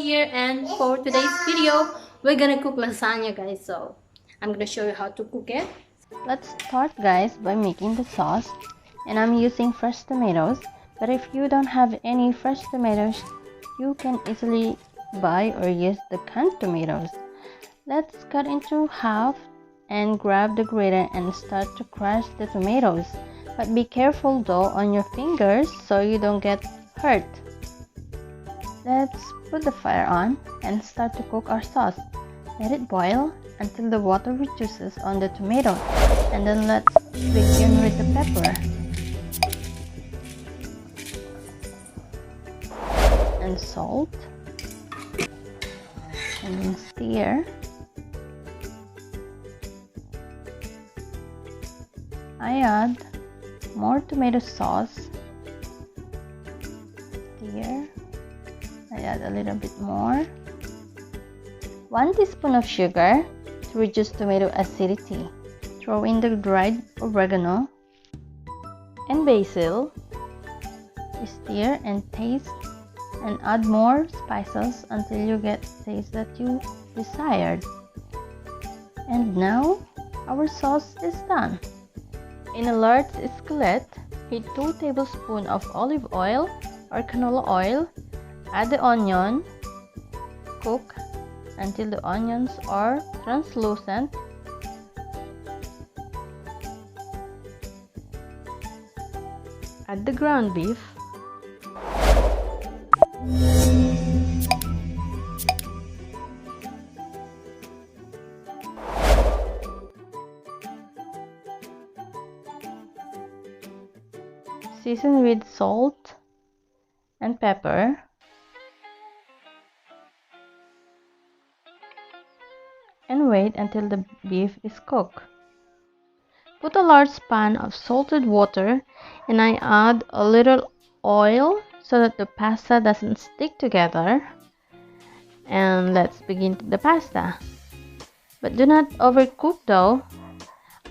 here, and for today's video we're gonna cook lasagna, guys. So I'm gonna show you how to cook it. Let's start, guys, by making the sauce, and I'm using fresh tomatoes, but if you don't have any fresh tomatoes, you can easily buy or use the canned tomatoes. Let's cut into half and grab the grater and start to crush the tomatoes, but be careful though on your fingers so you don't get hurt. Let's put the fire on and start to cook our sauce. Let it boil until the water reduces on the tomato, and then let's begin with the pepper and salt, and then stir. I add more tomato sauce, stir. I add a little bit more. 1 teaspoon of sugar to reduce tomato acidity. Throw in the dried oregano and basil. Stir and taste, and add more spices until you get the taste that you desired. And now our sauce is done. In a large skillet, heat 2 tablespoons of olive oil or canola oil. Add the onion. Cook until the onions are translucent. Add the ground beef. Season with salt and pepper. And wait until the beef is cooked. Put a large pan of salted water, and I add a little oil so that the pasta doesn't stick together. And let's begin the pasta. But do not overcook though.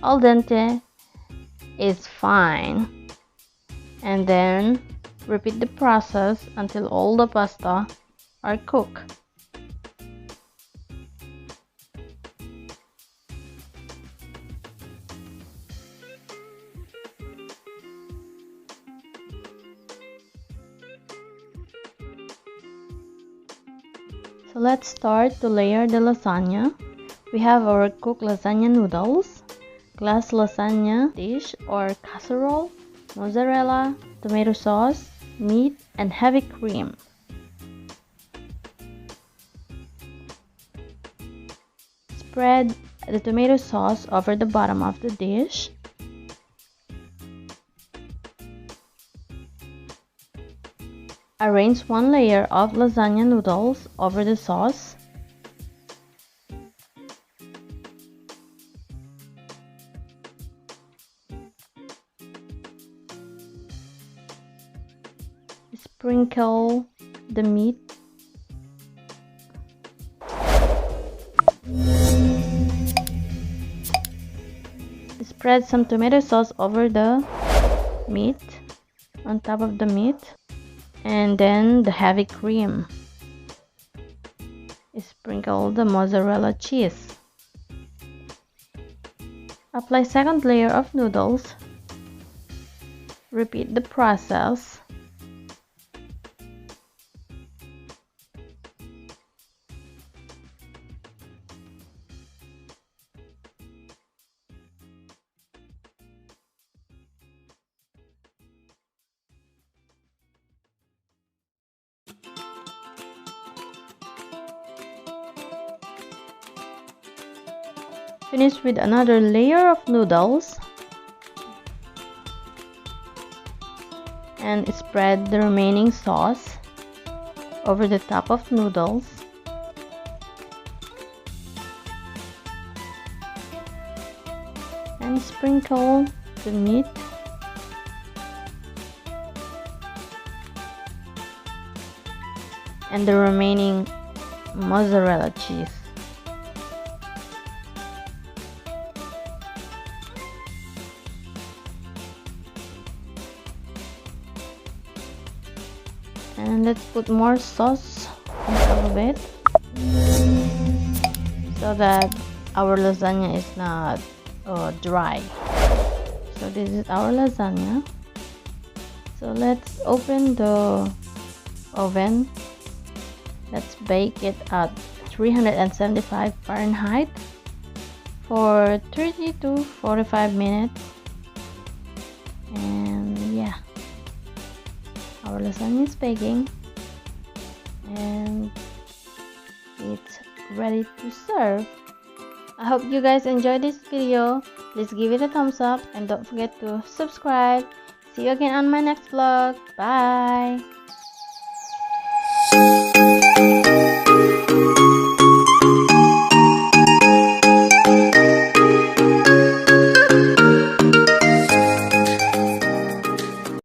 Al dente is fine. And then repeat the process until all the pasta are cooked. So let's start to layer the lasagna. We have our cooked lasagna noodles, glass lasagna dish or casserole, mozzarella, tomato sauce, meat, and heavy cream. Spread the tomato sauce over the bottom of the dish. Arrange 1 layer of lasagna noodles over the sauce. Sprinkle the meat. Spread some tomato sauce over the meat, on top of the meat. And then the heavy cream. Sprinkle the mozzarella cheese. Apply second layer of noodles. Repeat the process. Finish with another layer of noodles and spread the remaining sauce over the top of noodles. And sprinkle the meat. And the remaining mozzarella cheese. And let's put more sauce a little bit so that our lasagna is not dry. So this is our lasagna. So let's open the oven. Let's bake it at 375 Fahrenheit for 30 to 45 minutes. And yeah, our lasagna is baking and it's ready to serve. I hope you guys enjoyed this video. Please give it a thumbs up and don't forget to subscribe. See you again on my next vlog. Bye.